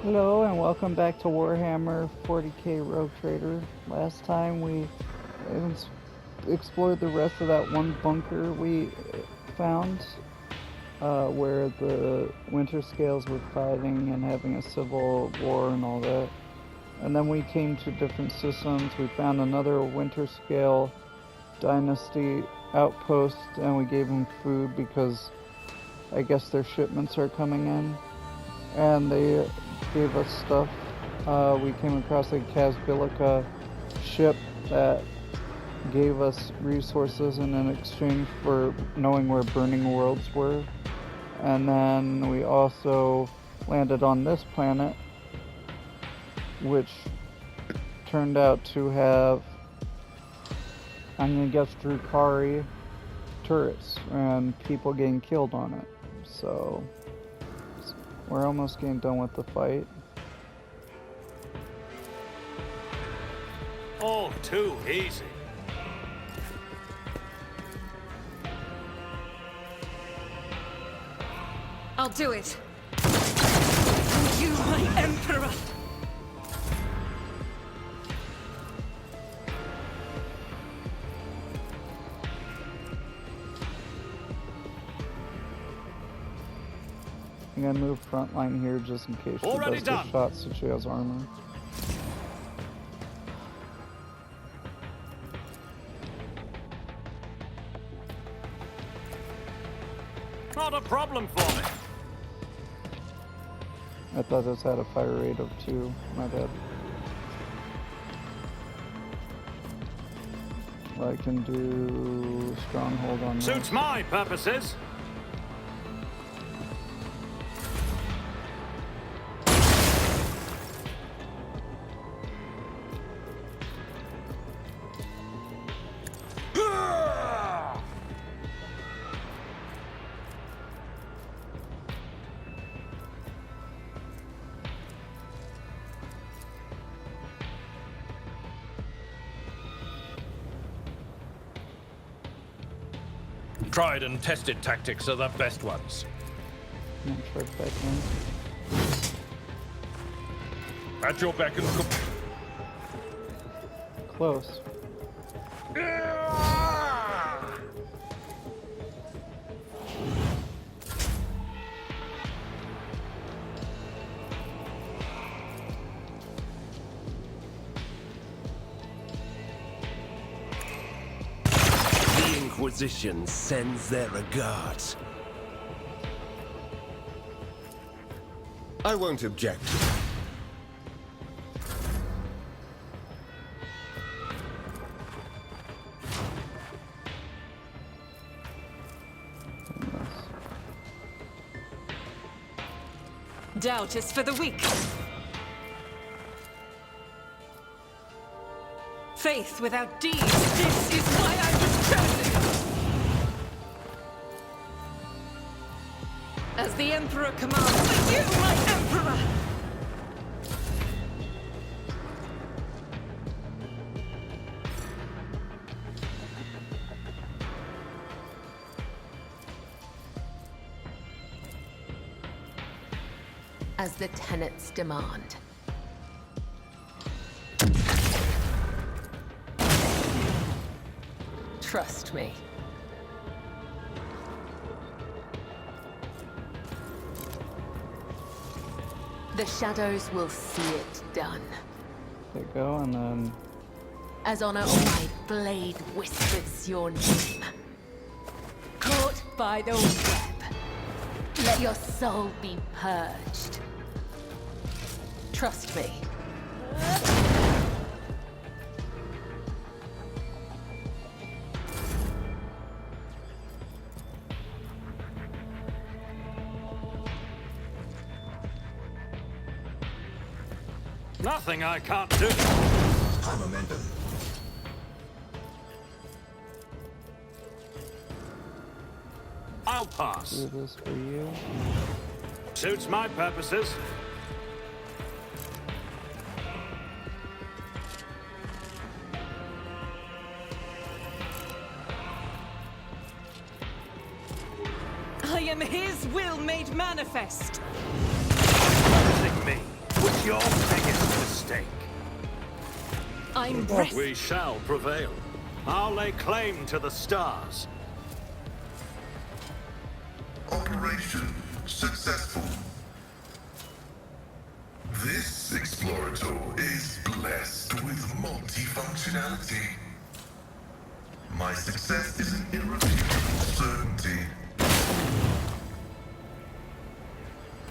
Hello and welcome back to Warhammer 40k Rogue Trader. Last time we explored the rest of that one bunker we found where the Winter Scales were fighting and having a civil war and all that. And then we came to different systems. We found another Winter Scale Dynasty outpost and we gave them food because I guess their shipments are coming in. And they gave us stuff. We came across a Casbilica ship that gave us resources in exchange for knowing where burning worlds were. And then we also landed on this planet, which turned out to have, I'm gonna guess, Drukari turrets and people getting killed on it. So we're almost getting done with the fight. All too easy. I'll do it. You, my Emperor! I'm gonna move front line here just in case she Already does done. get shot so she has armor. Not a problem for me. I thought this had a fire rate of 2. My bad. I can do stronghold on that. Suits my purposes. Tried and tested tactics are the best ones. I'm gonna charge back in. At your beck and call. Close. The Inquisition sends their regards. I won't object. Doubt is for the weak. Faith without deeds. This is why I was chosen! As the Emperor commands, for you, my Emperor! As the tenets demand. Trust me. The shadows will see it done. There you go, and then As honor on my blade whispers your name. Caught by the web. Let your soul be purged. Trust me. Nothing I can't do. High momentum. I'll pass. do this for you. Suits my purposes. I am his will made manifest. Using me. I'm Yeah. restless. We shall prevail. I'll lay claim to the stars. Operation successful. This Explorator is blessed with multifunctionality. My success is an irrefutable certainty.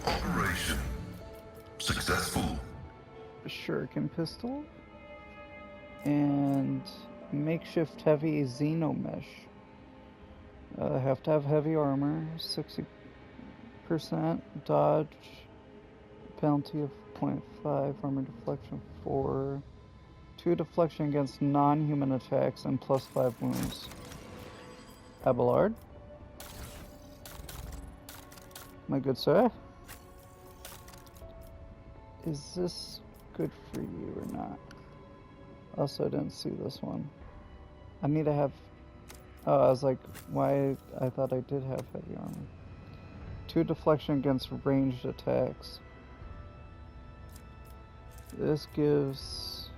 Operation successful. Shuriken pistol and makeshift heavy xenomesh. Have to have heavy armor, 60% dodge, penalty of 0.5, armor deflection 4, 2 deflection against non-human attacks, and plus 5 wounds. Abelard? My good sir? Is this good for you or not? Also, I didn't see this one. I need to have... Oh, I was like, why? I thought I did have heavy armor. 2 deflection against ranged attacks. This gives...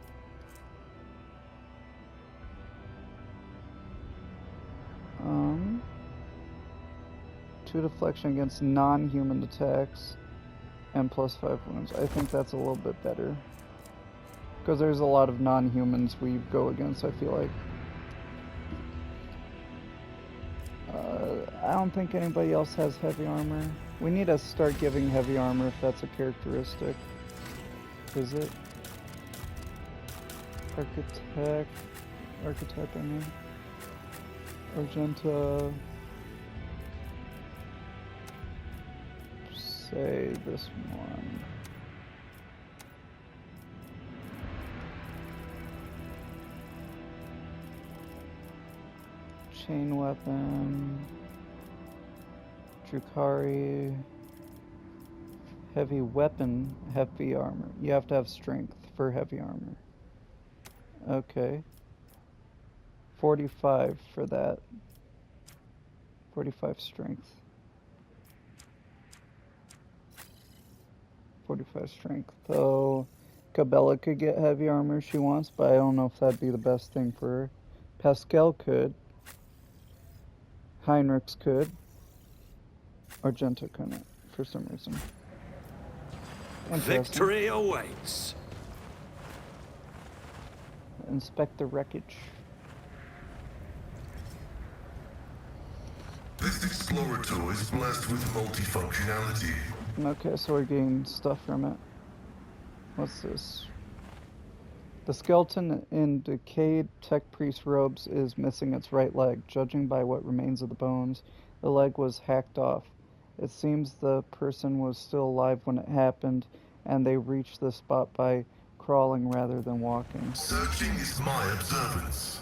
2 deflection against non-human attacks and plus 5 wounds. I think that's a little bit better. Because there's a lot of non-humans we go against, I feel like. I don't think anybody else has heavy armor. We need to start giving heavy armor if that's a characteristic. Is it? Architect, I mean. Argenta. Say this one. Chain weapon. Drukari. Heavy weapon, heavy armor. You have to have strength for heavy armor. Okay. 45 for that. 45 strength. 45 strength. Though Cabela could get heavy armor if she wants, but I don't know if that'd be the best thing for her. Pascal could. Heinrichs could. Argenta couldn't, for some reason. Interesting. Victory awaits. Inspect the wreckage. This Explorator is blessed with multifunctionality. Okay, so we're getting stuff from it. What's this? The skeleton in decayed tech priest robes is missing its right leg. Judging by what remains of the bones, the leg was hacked off. It seems the person was still alive when it happened, and they reached the spot by crawling rather than walking. Searching is my observance.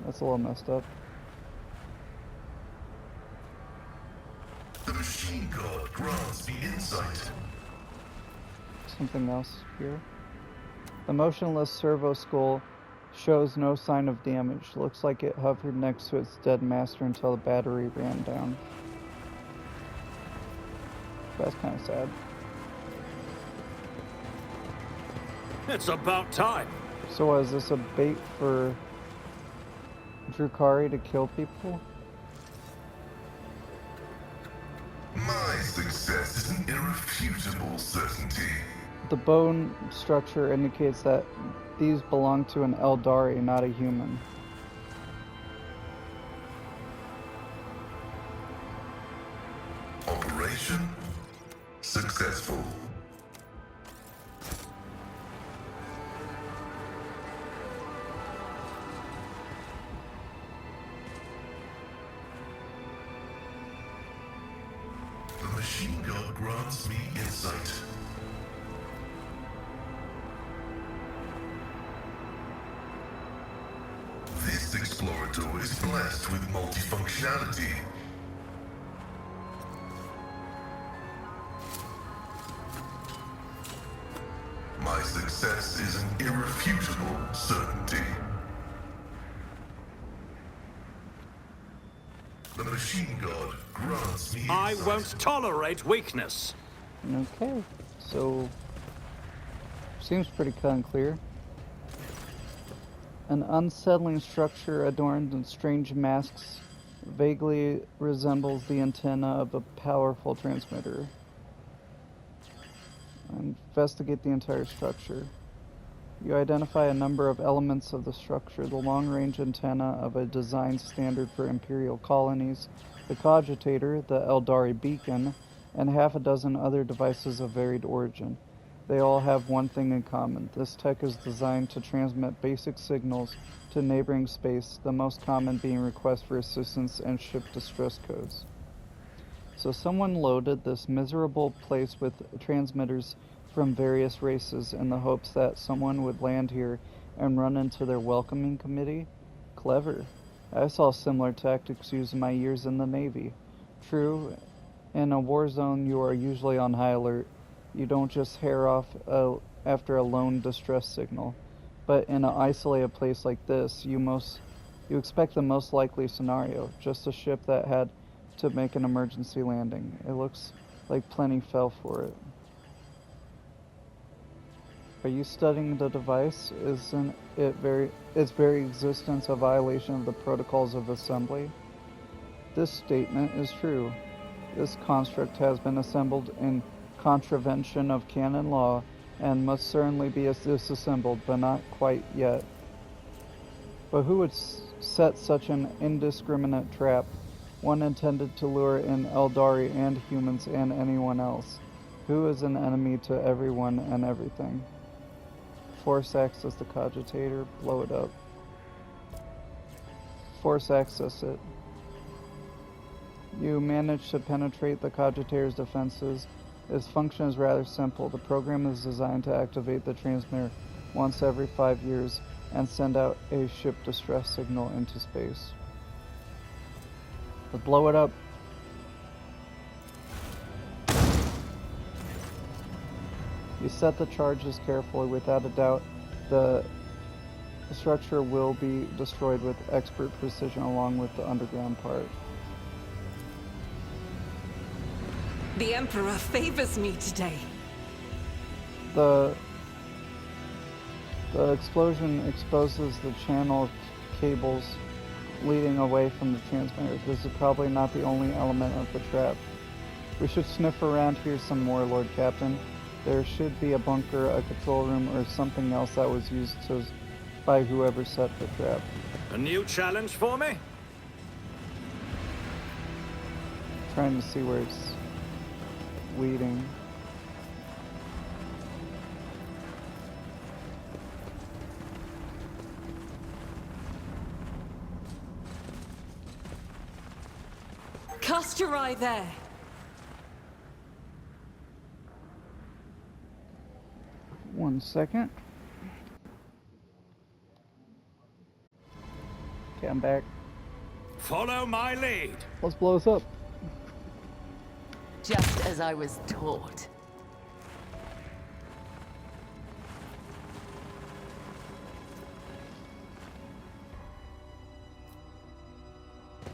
That's a little messed up. The machine god grants me insight. Something else here. The motionless servo skull shows no sign of damage. Looks like it hovered next to its dead master until the battery ran down. That's kind of sad. It's about time. So what, is this a bait for Drukari to kill people? My success is an irrefutable certainty. The bone structure indicates that these belong to an Eldari, not a human. Operation successful. The machine god grants me insight. This Explorator is blessed with multifunctionality. My success is an irrefutable certainty. The machine god grants me I insight. won't tolerate weakness. Okay, so seems pretty cut and clear. An unsettling structure adorned in strange masks vaguely resembles the antenna of a powerful transmitter. Investigate the entire structure. You identify a number of elements of the structure: the long-range antenna of a design standard for Imperial colonies, the cogitator, the Eldari beacon, and half a dozen other devices of varied origin. They all have one thing in common. This tech is designed to transmit basic signals to neighboring space, the most common being requests for assistance and ship distress codes. So someone loaded this miserable place with transmitters from various races in the hopes that someone would land here and run into their welcoming committee? Clever. I saw similar tactics used in my years in the Navy. True, in a war zone you are usually on high alert. You don't just hair off after a lone distress signal. But in an isolated place like this, you expect the most likely scenario, just a ship that had to make an emergency landing. It looks like plenty fell for it. Are you studying the device? Isn't its very existence a violation of the protocols of assembly? This statement is true. This construct has been assembled in contravention of canon law and must certainly be disassembled, but not quite yet. But who would set such an indiscriminate trap, one intended to lure in Eldari and humans and anyone else? Who is an enemy to everyone and everything? Force access the cogitator, blow it up. Force access it. You manage to penetrate the cogitator's defenses. Its function is rather simple. The program is designed to activate the transmitter once every 5 years and send out a ship distress signal into space. But blow it up. You set the charges carefully. Without a doubt, the structure will be destroyed with expert precision along with the underground part. The Emperor favors me today. The explosion exposes the channel of cables leading away from the transmitter. This is probably not the only element of the trap. We should sniff around here some more, Lord Captain. There should be a bunker, a control room, or something else that was used by whoever set the trap. A new challenge for me? Trying to see where it's leading. Cast your eye there. One second. Okay, I'm back. Follow my lead. Let's blow this up. Just as I was taught.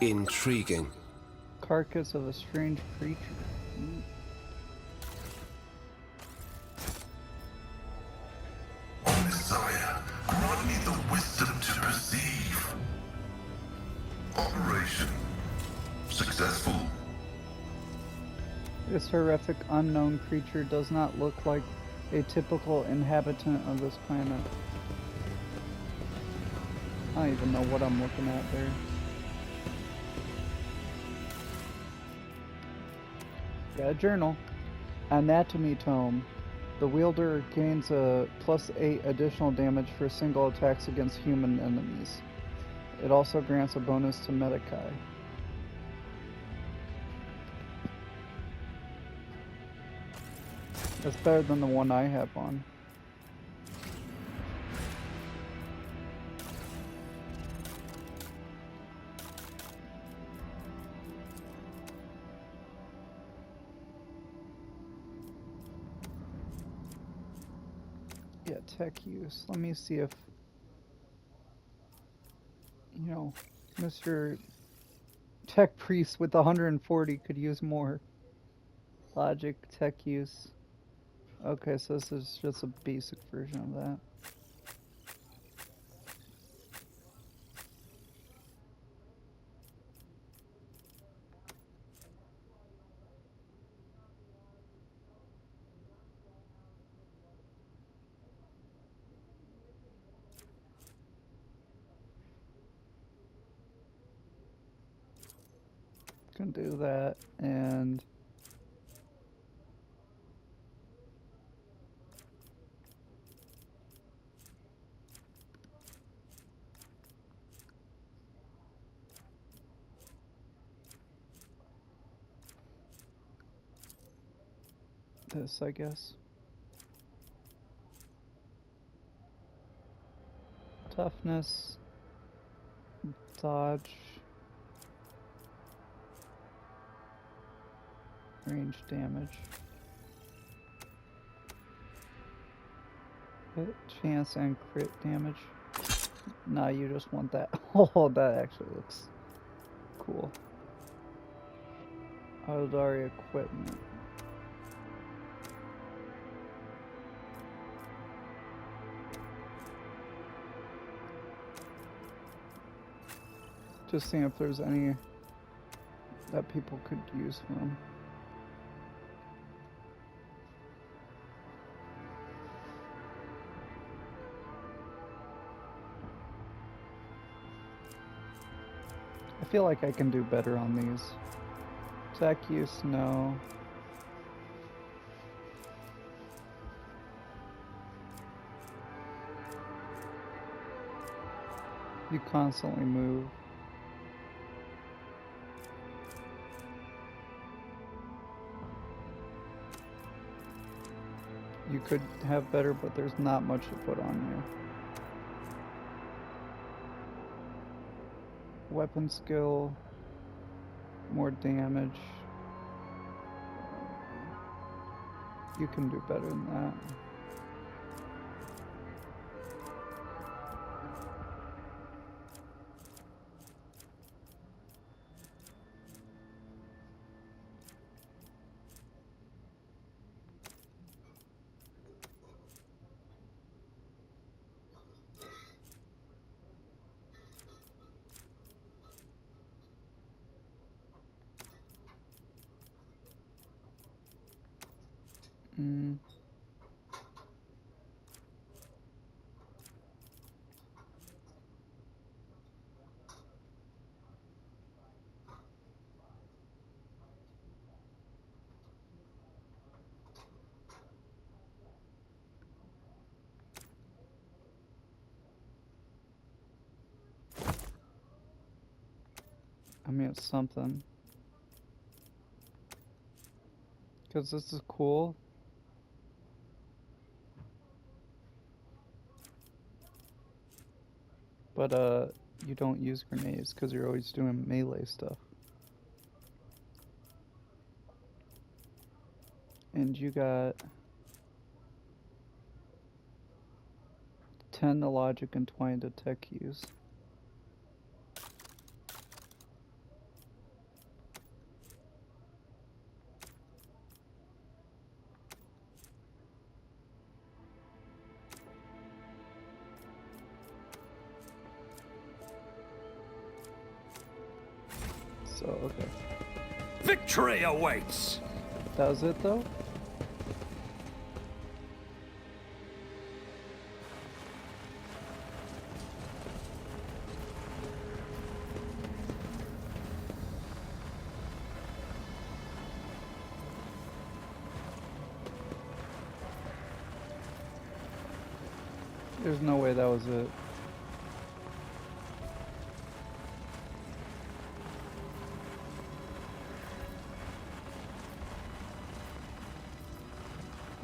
Intriguing. Carcass of a strange creature. Messiah, grant me the wisdom to perceive. Operation successful. This horrific unknown creature does not look like a typical inhabitant of this planet. I don't even know what I'm looking at there. Got a journal. Anatomy tome. The wielder gains a +8 additional damage for single attacks against human enemies. It also grants a bonus to Medicae. That's better than the one I have on. Yeah, tech use. Let me see if, Mr. Tech Priest with 140 could use more. Logic, tech use. Okay, so this is just a basic version of that. Can do that, and this, I guess. Toughness, dodge, range damage, hit chance and crit damage. Nah, you just want that. Oh, that actually looks cool. Audari equipment. Just seeing if there's any that people could use from. I feel like I can do better on these. Attack use, no. You constantly move. You could have better, but there's not much to put on here. Weapon skill, more damage. You can do better than that. I mean, it's something. Because this is cool. But, you don't use grenades because you're always doing melee stuff. And you got 10 to logic and 20 to tech use. So, okay. Victory awaits! That was it, though? There's no way that was it.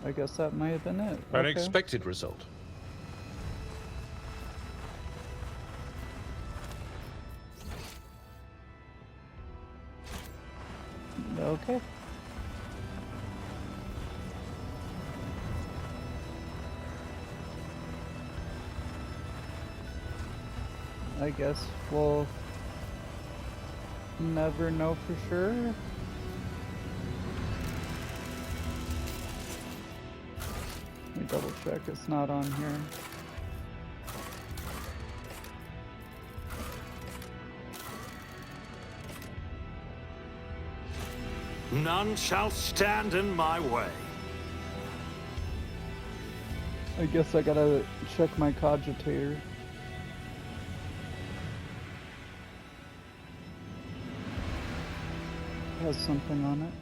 I guess that might have been it. An Okay. expected result. Okay. I guess we'll never know for sure. Let me double check it's not on here. None shall stand in my way. I guess I gotta check my cogitator. has something on it.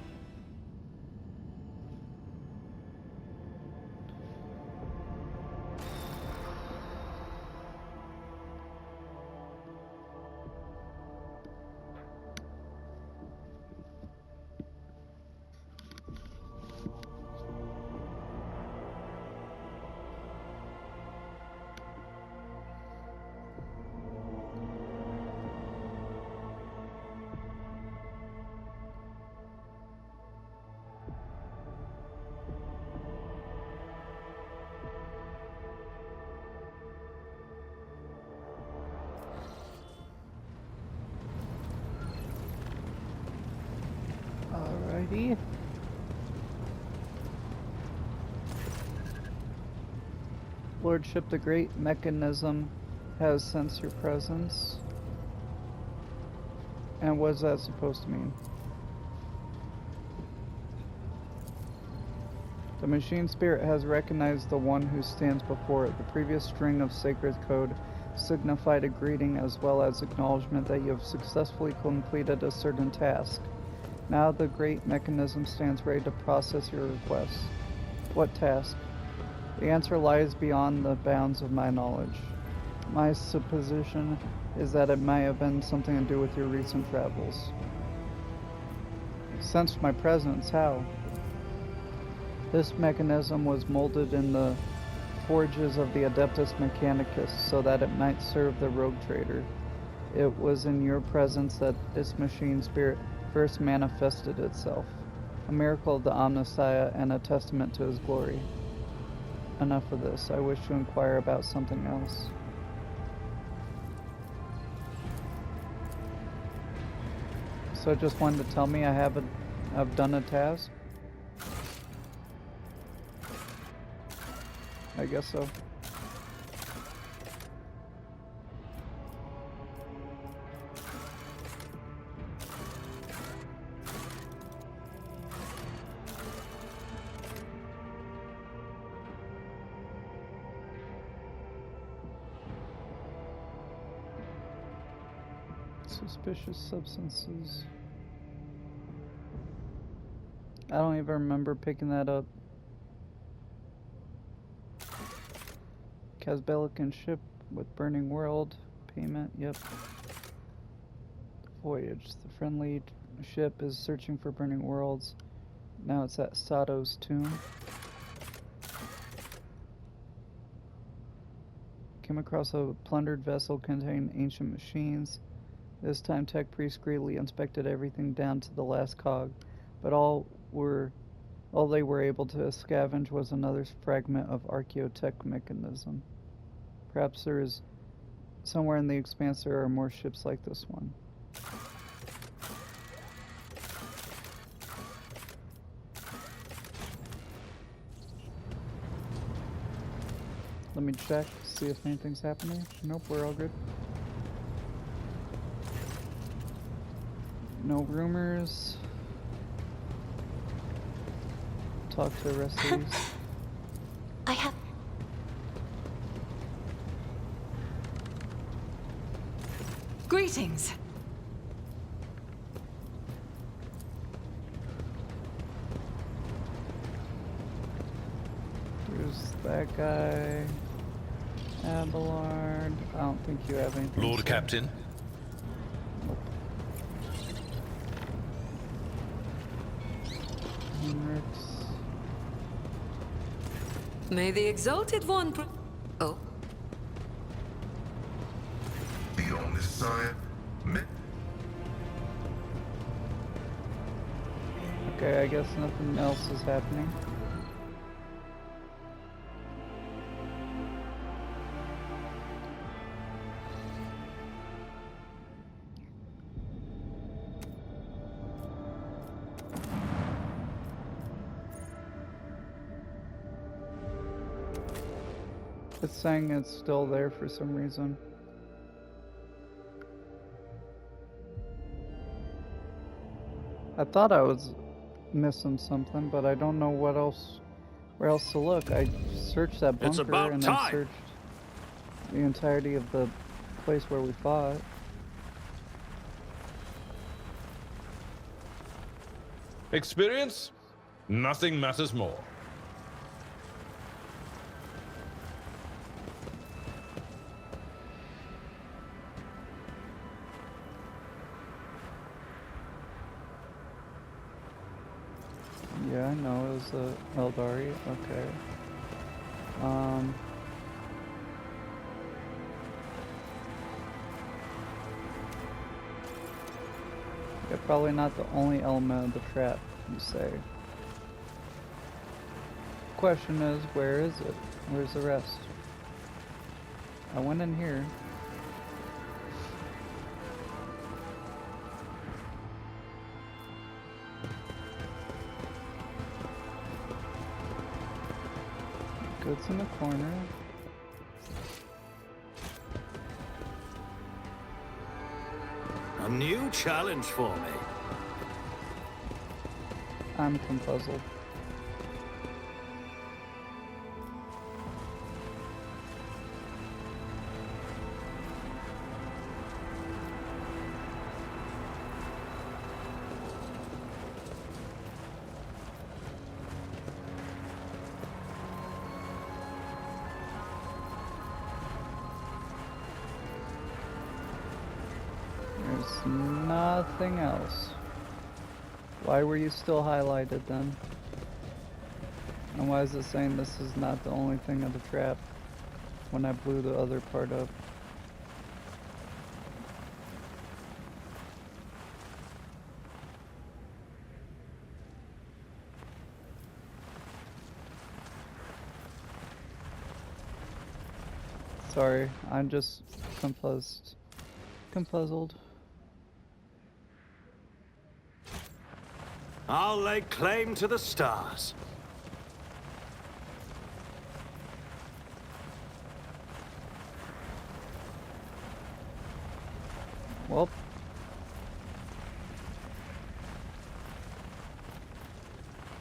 Alrighty. Lordship, the great mechanism has sensed your presence. And what is that supposed to mean? The machine spirit has recognized the one who stands before it. The previous string of sacred code signified a greeting as well as acknowledgement that you have successfully completed a certain task. Now the great mechanism stands ready to process your requests. What task? The answer lies beyond the bounds of my knowledge. My supposition is that it might have been something to do with your recent travels. Sensed my presence, how? This mechanism was molded in the forges of the Adeptus Mechanicus so that it might serve the rogue trader. It was in your presence that this machine spirit first manifested itself, a miracle of the Omnissiah and a testament to his glory. Enough of this. I wish to inquire about something else. So just wanted to tell me I've done a task? I guess so. Suspicious substances. I don't even remember picking that up. Casbelican ship with burning world. Payment, yep. Voyage. The friendly ship is searching for burning worlds. Now it's at Sato's tomb. Came across a plundered vessel containing ancient machines. This time Tech Priest greedily inspected everything down to the last cog, but all they were able to scavenge was another fragment of archaeotech mechanism. Perhaps there is somewhere in the expanse there are more ships like this one. Let me check, see if anything's happening. Nope, we're all good. No rumors. Talk to the rest of these. I have... Greetings. There's that guy. Abelard. I don't think you have anything. Lord Captain. Nope. Henrix. May the Exalted One Oh. The Omnissiah. Okay, I guess nothing else is happening. It's saying it's still there for some reason. I thought I was missing something, but I don't know where else to look. I searched that It's bunker about and I time. searched the entirety of the place where we fought. Experience? Nothing matters more. Yeah, I know it was a Eldari. Okay. Yeah, probably not the only element of the trap, you say. Question is, where is it? Where's the rest? I went in here. Goods in the corner. A new challenge for me. I'm confuzzled. There's nothing else. Why were you still highlighted then? And why is it saying this is not the only thing of the trap when I blew the other part up? Sorry, I'm just confuzzled. I'll lay claim to the stars. Well,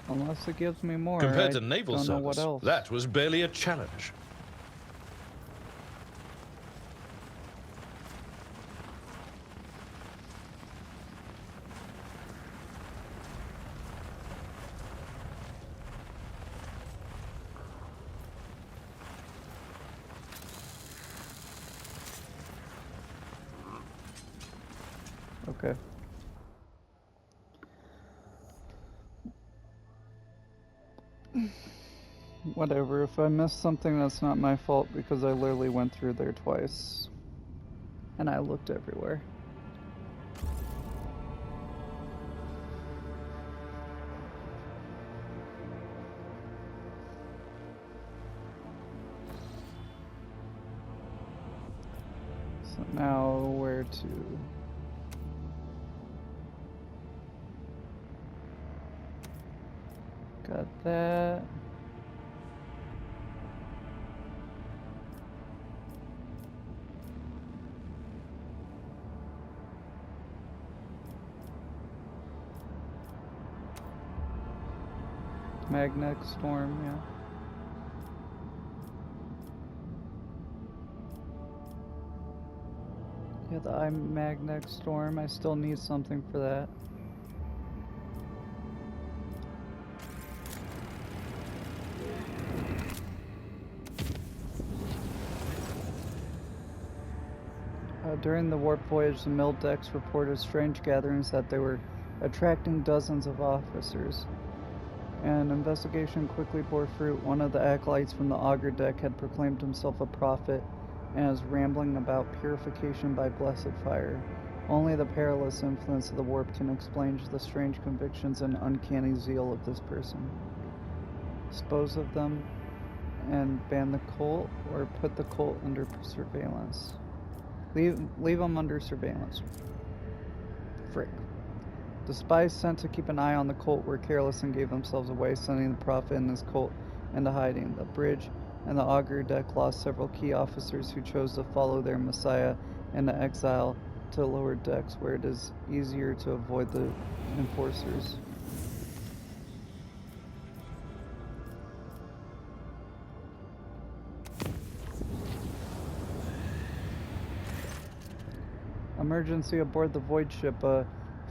unless it gives me more, Compared I to naval don't know service, what else. that was barely a challenge. Okay. Whatever, if I missed something, that's not my fault because I literally went through there twice. And I looked everywhere. So now, where to? Got that. Magnetic storm, yeah. Yeah, the magnetic storm. I still need something for that. During the warp voyage, the mill decks reported strange gatherings that they were attracting dozens of officers. An investigation quickly bore fruit. One of the acolytes from the augur deck had proclaimed himself a prophet and was rambling about purification by blessed fire. Only the perilous influence of the warp can explain the strange convictions and uncanny zeal of this person. Dispose of them and ban the cult, or put the cult under surveillance. Leave them under surveillance. Frick. The spies sent to keep an eye on the cult were careless and gave themselves away, sending the prophet and his cult into hiding. The bridge and the augur deck lost several key officers who chose to follow their messiah into exile to lower decks, where it is easier to avoid the enforcers. Emergency aboard the void ship. A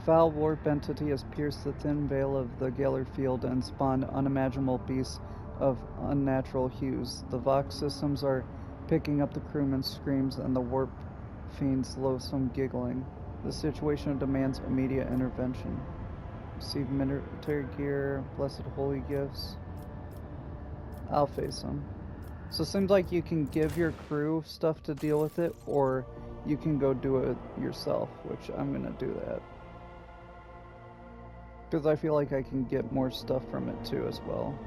Foul warp entity has pierced the thin veil of the Galar field and spawned unimaginable beasts of unnatural hues. The Vox systems are picking up the crewman's screams and the warp fiend's loathsome giggling. The situation demands immediate intervention. Receive military gear, blessed holy gifts. I'll face them. So it seems like you can give your crew stuff to deal with it, or you can go do it yourself, which I'm gonna do that. Because I feel like I can get more stuff from it too as well.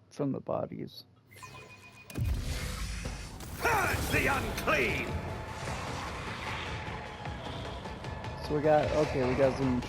From the bodies. Purge the unclean! So we got Zinch.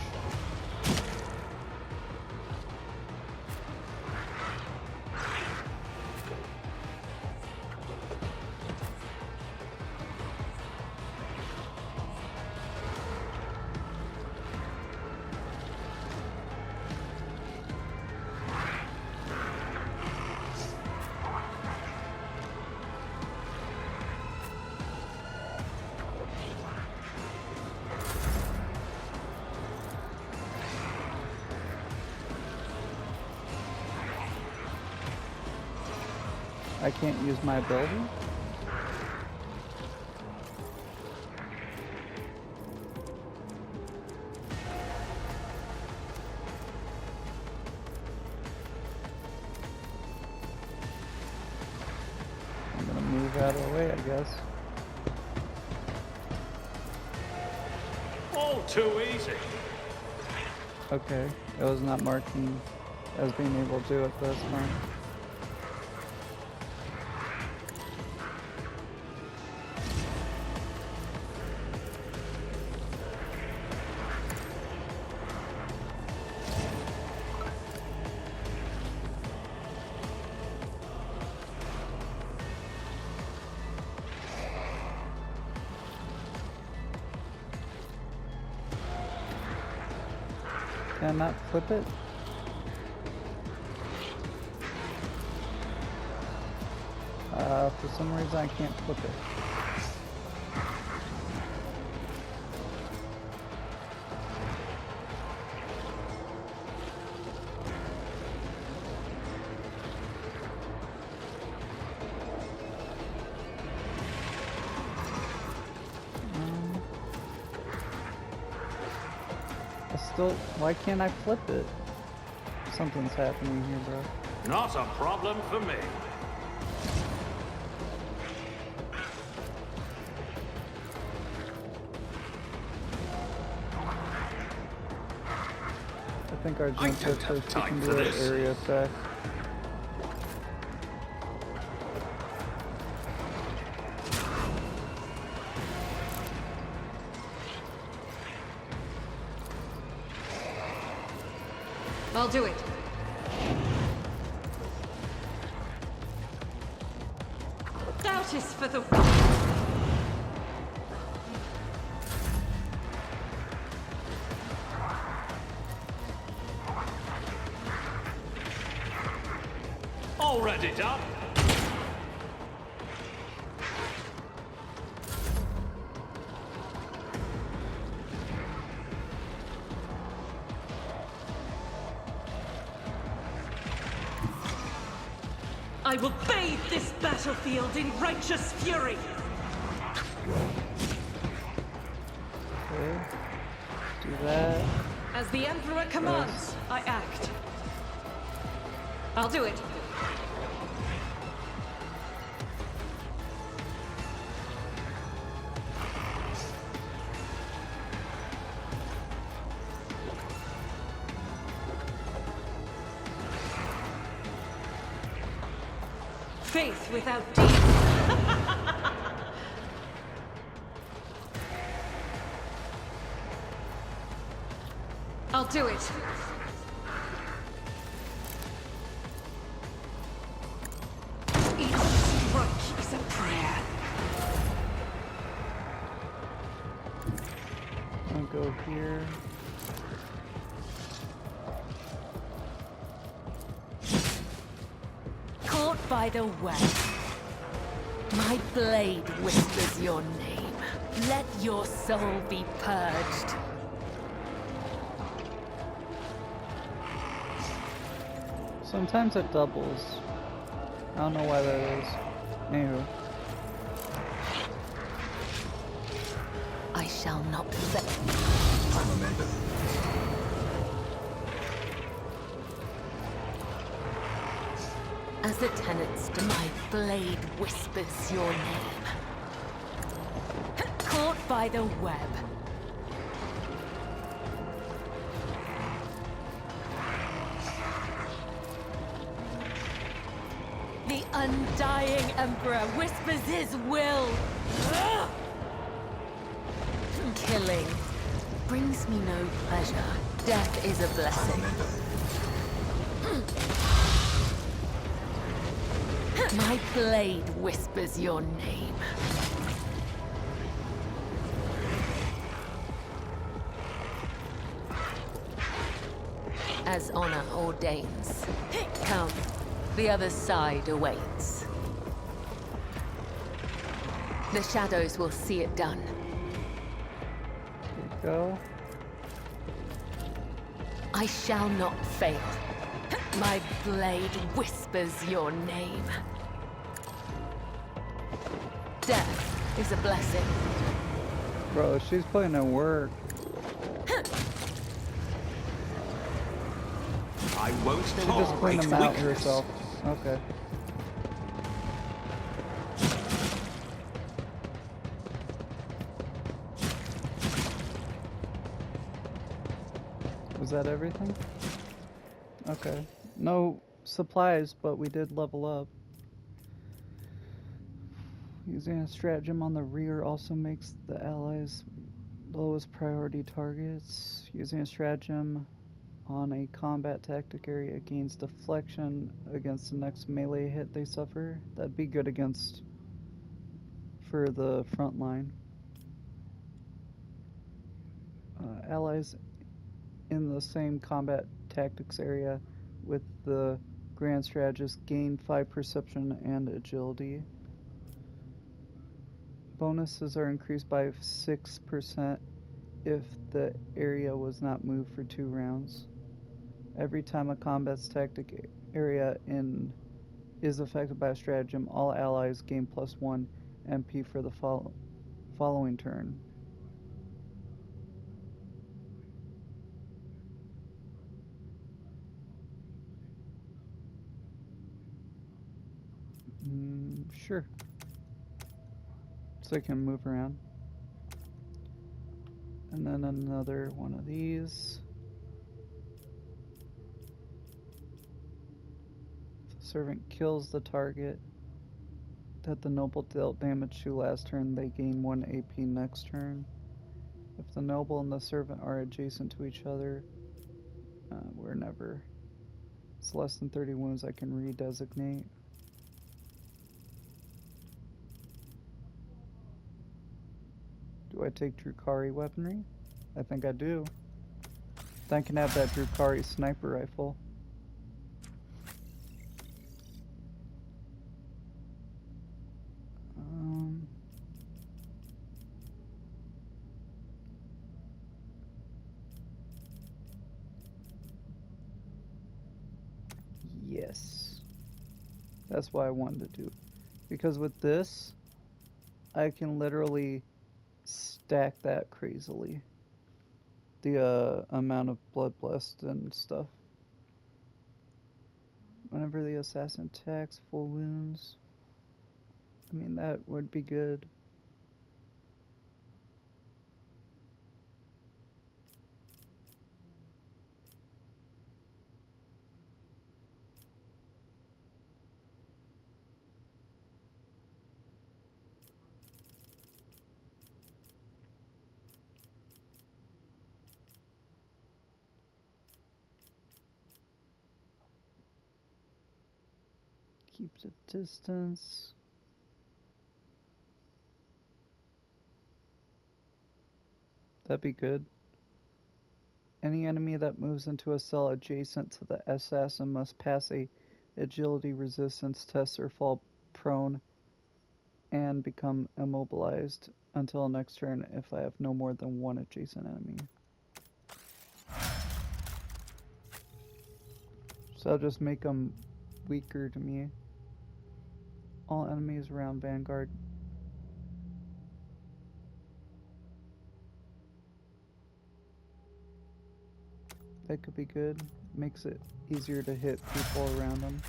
I can't use my ability? I'm gonna move out of the way, I guess. All too easy. Okay, it was not marking as being able to do it this time. Can I not flip it? For some reason I can't flip it. Why can't I flip it? Something's happening here, bro. Not a problem for me. I think our I jump don't hit have says we time can for do an this. area attack. I'll do it. Doubt is for the... Already done. I will bathe this battlefield in righteous fury! Okay. Do that. As the Emperor commands, I act. I'll do it. Faith without deeds. I'll do it. Each strike is a prayer. I'll go here. Caught by the web. My blade whispers your name. Let your soul be purged. Sometimes it doubles. I don't know why that is. Anywho. I shall not fail. Momentum. As the tenets to my blade whispers your name. Caught by the web. The undying Emperor whispers his will. Killing brings me no pleasure. Death is a blessing. My blade whispers your name. As honor ordains. Come, the other side awaits. The shadows will see it done. Here we go. I shall not fail. My blade whispers your name. Death is a blessing. Bro, she's putting in work. I won't She just tolerate cleaned them out weakness. herself. Okay. Was that everything? Okay. No supplies, but we did level up. Using a stratagem on the rear also makes the allies lowest priority targets. Using a stratagem on a combat tactic area gains deflection against the next melee hit they suffer. That'd be good against for the front line. Allies in the same combat tactics area with the Grand Strategist gain 5 perception and agility. Bonuses are increased by 6% if the area was not moved for 2 rounds. Every time a combat's tactic area is affected by a stratagem, all allies gain +1 MP for the following turn. Sure. So I can move around. And then another one of these. If the servant kills the target that the noble dealt damage to last turn, they gain 1 AP next turn. If the noble and the servant are adjacent to each other, whenever it's less than 30 wounds, I can redesignate. Do I take Drukari weaponry? I think I do. Then I can have that Drukari sniper rifle. Yes. That's what I wanted to do. Because with this, I can literally stack that crazily. The amount of blood blessed and stuff. Whenever the assassin attacks, full wounds. I mean, that would be good. Keep the distance. That'd be good. Any enemy that moves into a cell adjacent to the assassin must pass a agility resistance test or fall prone and become immobilized until next turn if I have no more than 1 adjacent enemy. So I'll just make them weaker to me. All enemies around Vanguard. That could be good. Makes it easier to hit people around them.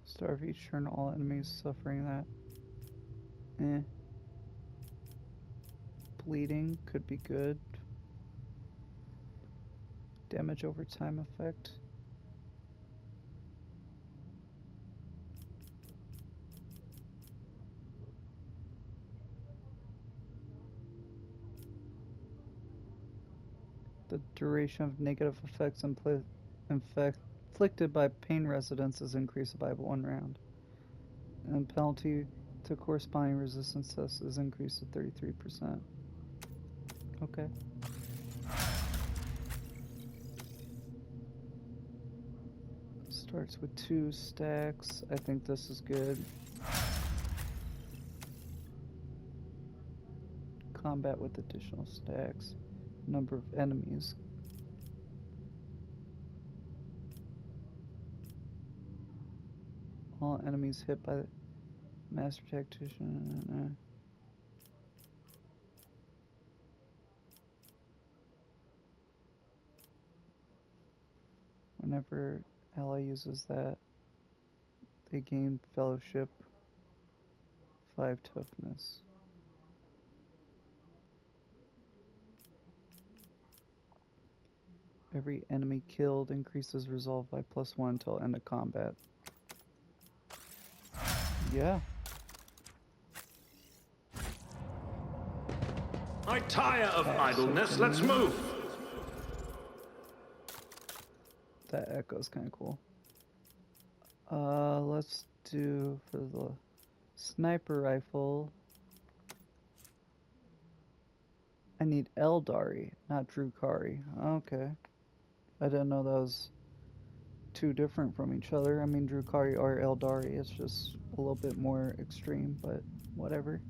Starve each turn, all enemies suffering that. Bleeding could be good. Damage over time effect. The duration of negative effects inflicted by pain residents is increased by 1 round. And penalty to corresponding resistance tests is increased to 33%. Okay. Starts with 2 stacks. I think this is good. Combat with additional stacks. Number of enemies. All enemies hit by the Master Tactician. Whenever ally uses that, they gain fellowship, 5 toughness. Every enemy killed increases resolve by +1 until end of combat. Yeah. I tire of idleness. Let's move. That echo's kind of cool. Let's do for the sniper rifle. I need Eldari, not Drukari. Okay. I didn't know that was too different from each other. I mean, Drukari or Eldari, it's just a little bit more extreme, but whatever.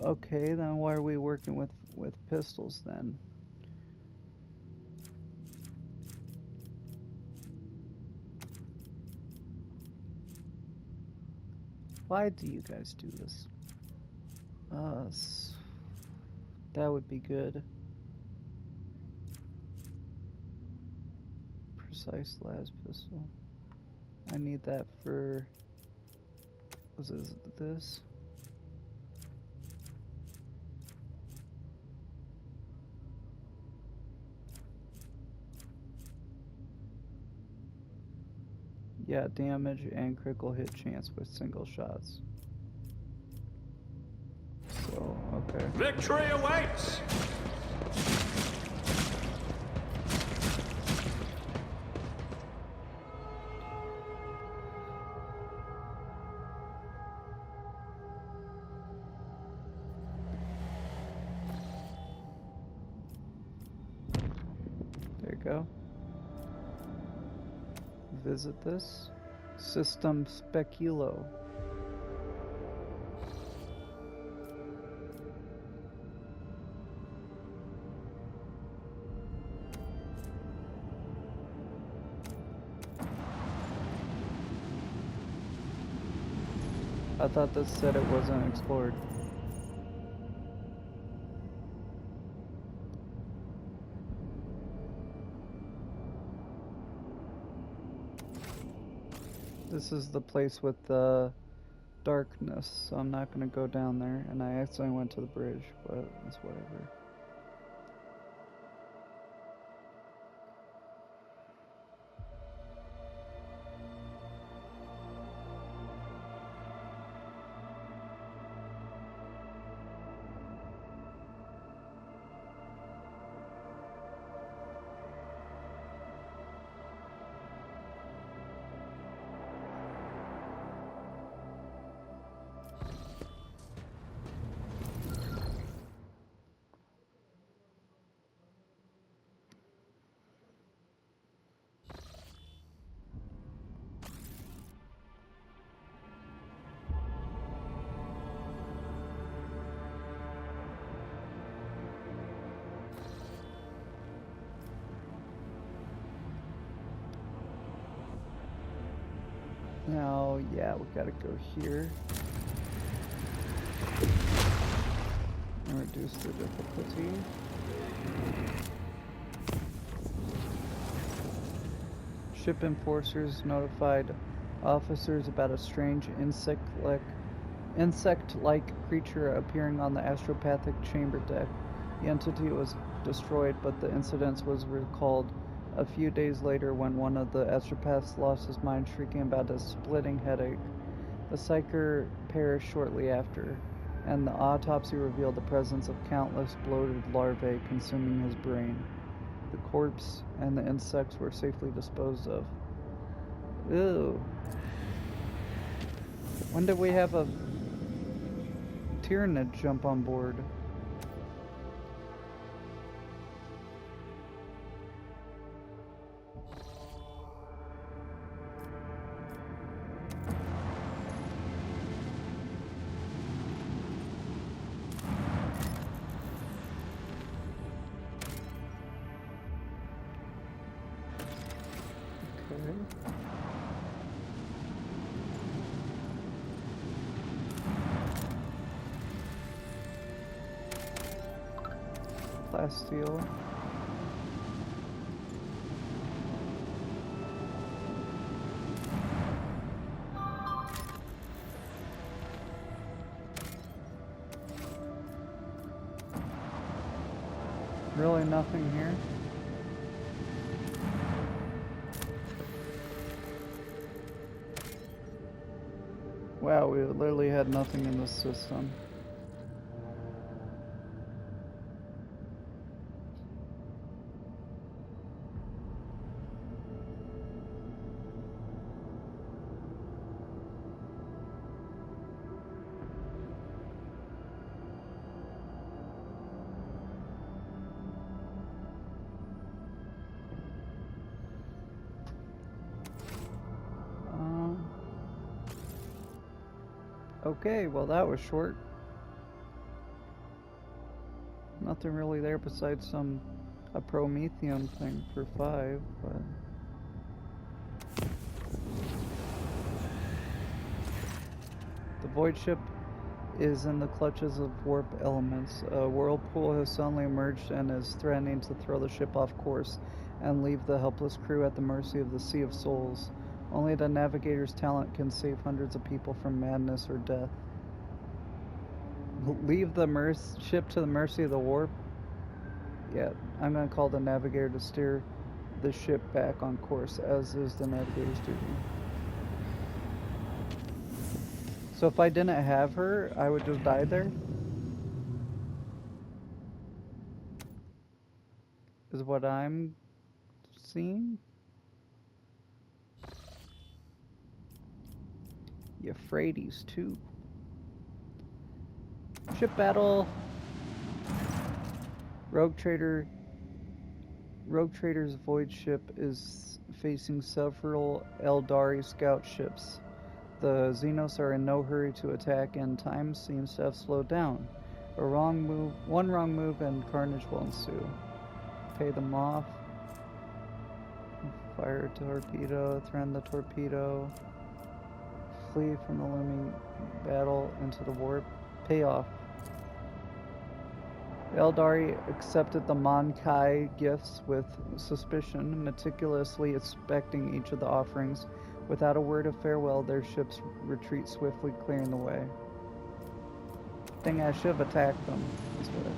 Okay, then why are we working with pistols then? Why do you guys do this? That would be good. Precise las pistol. I need that for... Was it this? Yeah, damage and critical hit chance with single shots. So, okay. Victory awaits! There you go. Visit this. System Speculo. I thought this said it wasn't explored. This is the place with the darkness, so I'm not going to go down there. And I accidentally went to the bridge, but it's whatever. Now, yeah, we gotta go here. And reduce the difficulty. Ship enforcers notified officers about a strange insect-like creature appearing on the astropathic chamber deck. The entity was destroyed, but the incident was recalled a few days later when one of the astropaths lost his mind, shrieking about a splitting headache. The psyker perished shortly after, and the autopsy revealed the presence of countless bloated larvae consuming his brain. The corpse and the insects were safely disposed of. Ew. When did we have a Tyrannid jump on board? Plasteel. Really nothing here? Wow, we literally had nothing in this system. Okay, well that was short. Nothing really there besides a Prometheum thing for 5, but the void ship is in the clutches of warp elements. A whirlpool has suddenly emerged and is threatening to throw the ship off course and leave the helpless crew at the mercy of the Sea of Souls. Only the navigator's talent can save hundreds of people from madness or death. Leave the ship to the mercy of the warp? Yeah, I'm going to call the navigator to steer the ship back on course, as is the navigator's duty. So if I didn't have her, I would just die there? Is what I'm seeing? Euphrates too. Ship battle. Rogue Trader's void ship is facing several Eldari scout ships. The Xenos are in no hurry to attack, and time seems to have slowed down. One wrong move and carnage will ensue. Pay them off. Fire a torpedo, threaten the torpedo. Flee from the looming battle into the warp. Pay off. The Eldari accepted the Mon-Kai gifts with suspicion, meticulously inspecting each of the offerings. Without a word of farewell, their ships retreat swiftly, clearing the way. Dang, I should have attacked them. It's whatever.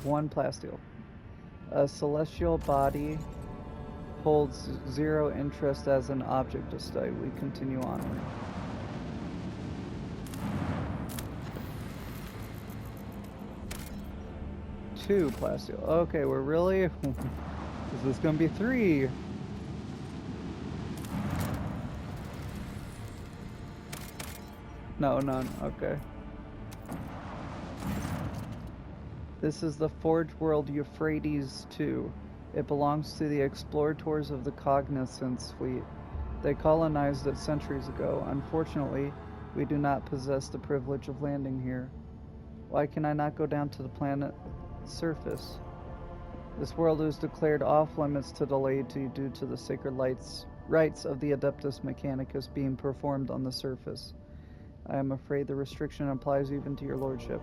One plasteel. A celestial body holds 0 interest as an object to study. We continue onward. Two plasteel. Okay, we're really... Is this gonna be 3? No, none. Okay. This is the Forge World Euphrates 2. It belongs to the explorators of the Cognizance fleet. They colonized it centuries ago. Unfortunately, we do not possess the privilege of landing here. Why can I not go down to the planet's surface? This world is declared off limits to the laity due to the sacred rites of the Adeptus Mechanicus being performed on the surface. I am afraid the restriction applies even to your lordship.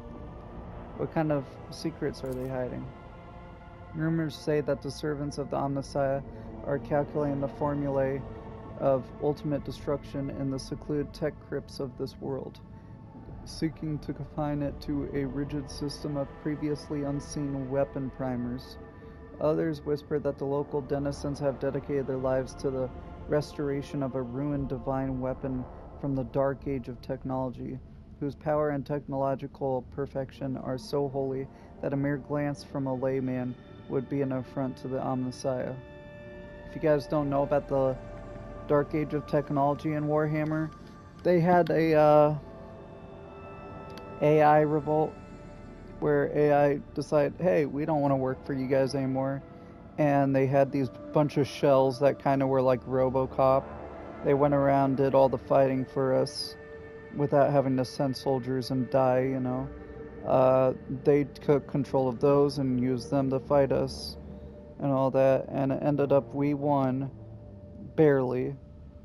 What kind of secrets are they hiding? Rumors say that the servants of the Omnissiah are calculating the formulae of ultimate destruction in the secluded tech crypts of this world, seeking to confine it to a rigid system of previously unseen weapon primers. Others whisper that the local denizens have dedicated their lives to the restoration of a ruined divine weapon from the dark age of technology, whose power and technological perfection are so holy that a mere glance from a layman would be an affront to the Omnissiah. If you guys don't know about the dark age of technology in Warhammer, they had a AI revolt where AI decided, hey, we don't want to work for you guys anymore. And they had these bunch of shells that kind of were like RoboCop. They went around, did all the fighting for us without having to send soldiers and die, you know. They took control of those and used them to fight us and all that. And it ended up we won, barely.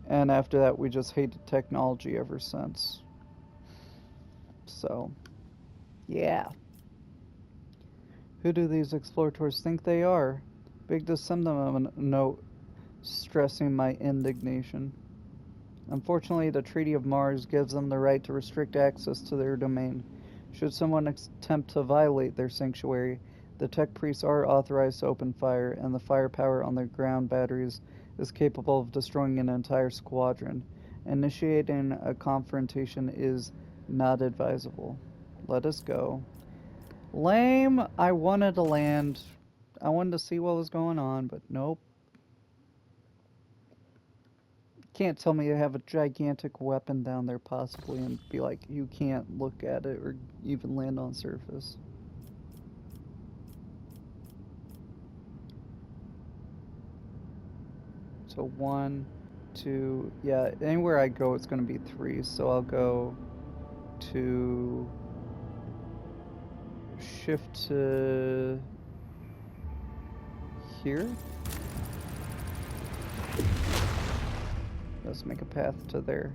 And after that, we just hated technology ever since. So, yeah. Who do these explorators think they are? Big to send them a note stressing my indignation. Unfortunately, the Treaty of Mars gives them the right to restrict access to their domain. Should someone attempt to violate their sanctuary, the tech priests are authorized to open fire, and the firepower on their ground batteries is capable of destroying an entire squadron. Initiating a confrontation is not advisable. Let us go. Lame. I wanted to land. I wanted to see what was going on, but nope. Can't tell me you have a gigantic weapon down there possibly and be like, you can't look at it or even land on surface. So 1, 2, yeah, anywhere I go it's going to be 3, so I'll go to shift to here. Let's make a path to there.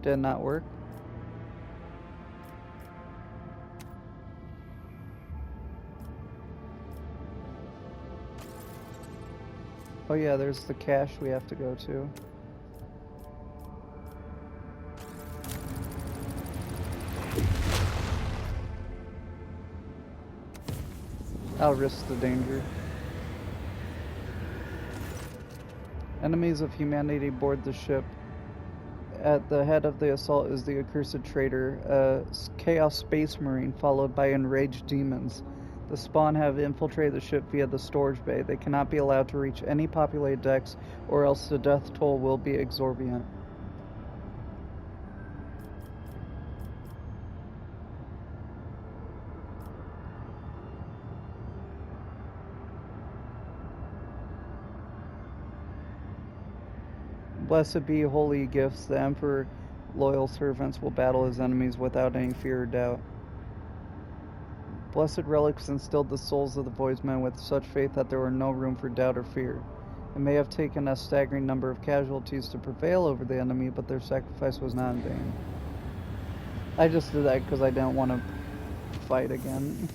Did not work. Oh yeah, there's the cache we have to go to. I'll risk the danger. Enemies of humanity board the ship. At the head of the assault is the accursed traitor, a Chaos Space Marine followed by enraged demons. The spawn have infiltrated the ship via the storage bay. They cannot be allowed to reach any populated decks, or else the death toll will be exorbitant. Blessed be holy gifts. The Emperor, loyal servants will battle his enemies without any fear or doubt. Blessed relics instilled the souls of the Voidsmen with such faith that there were no room for doubt or fear. It may have taken a staggering number of casualties to prevail over the enemy, but their sacrifice was not in vain. I just did that because I didn't want to fight again.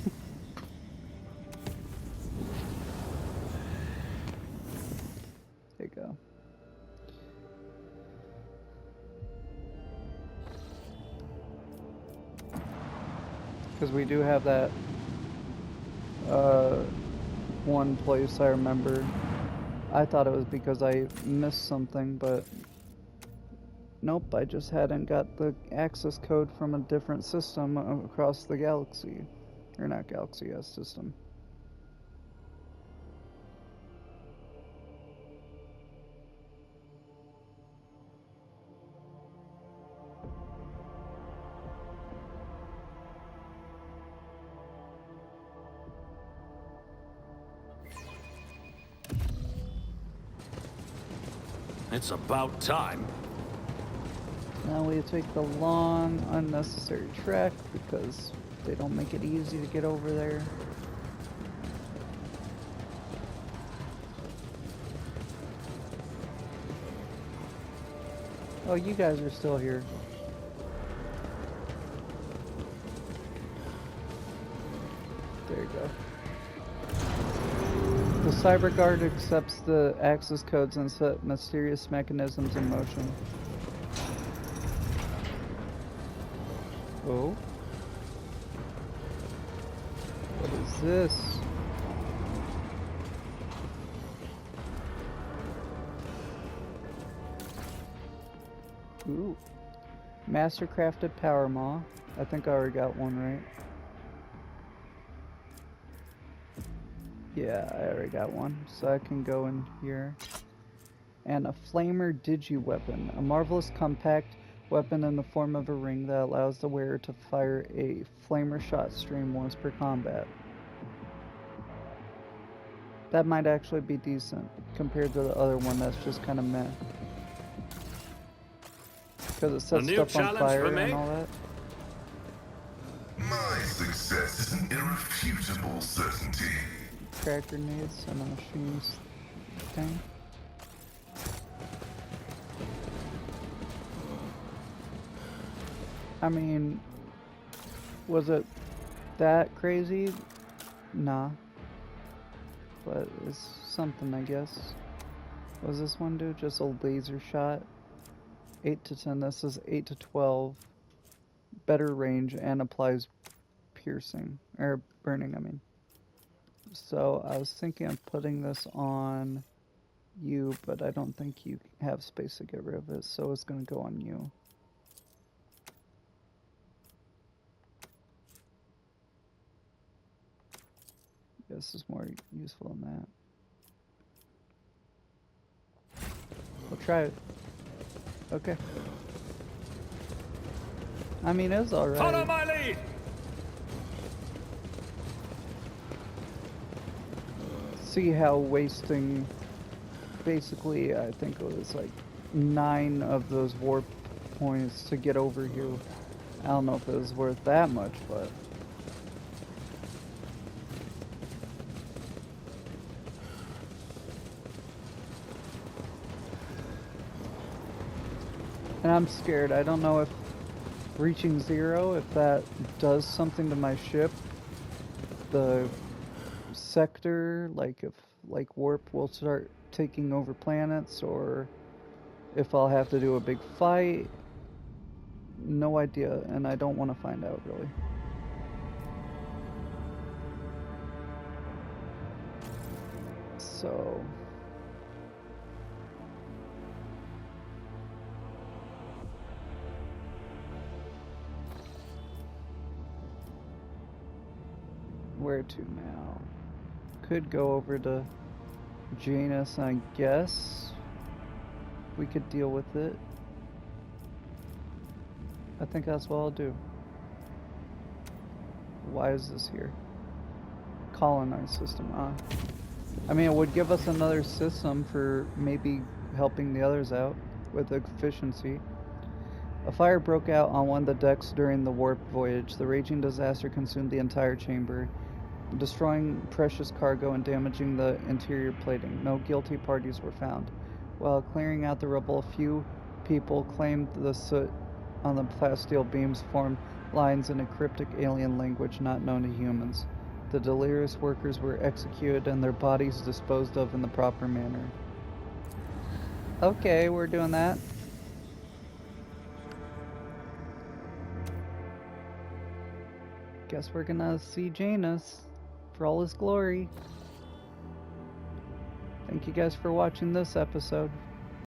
There you go. Because we do have that one place I remember. I thought it was because I missed something, but nope, I just hadn't got the access code from a different system across the galaxy. Or not galaxy, system. It's about time. Now we take the long, unnecessary trek because They don't make it easy to get over there. Oh, you guys are still here. There you go. The Cyber Guard accepts the access codes and set mysterious mechanisms in motion. Oh. What is this? Ooh. Mastercrafted power maw. I think I already got one, right? Yeah, I already got one. So I can go in here. And a flamer digi-weapon. A marvelous compact weapon in the form of a ring that allows the wearer to fire a flamer shot stream once per combat. That might actually be decent compared to the other one that's just kind of meh. Because it sets stuff on fire and all that. My success is an irrefutable certainty. Crack grenades and a machine thing. I mean, was it that crazy? Nah. But it's something, I guess. What does this one do? Just a laser shot? 8 to 10. This is 8 to 12. Better range and applies piercing. Or burning, I mean. So I was thinking of putting this on you, but I don't think you have space to get rid of it, so it's going to go on you. This is more useful than that. We'll try it. Okay. I mean, it's alright. Follow my lead! See how wasting basically, I think it was like 9 of those warp points to get over here. I don't know if it was worth that much, but and I'm scared. I don't know if reaching 0, if that does something to my ship. The sector, like if like warp will start taking over planets, or if I'll have to do a big fight. No idea, and I don't want to find out really. So where to now? Could go over to Janus, I guess. We could deal with it. I think that's what I'll do. Why is this here? Colonize system, I mean, it would give us another system for maybe helping the others out with efficiency. A fire broke out on one of the decks during the warp voyage. The raging disaster consumed the entire chamber, destroying precious cargo and damaging the interior plating. No guilty parties were found. While clearing out the rubble, a few people claimed the soot on the plasteel beams formed lines in a cryptic alien language not known to humans. The delirious workers were executed and their bodies disposed of in the proper manner. Okay, we're doing that. Guess we're gonna see Janus for all his glory. Thank you guys for watching this episode.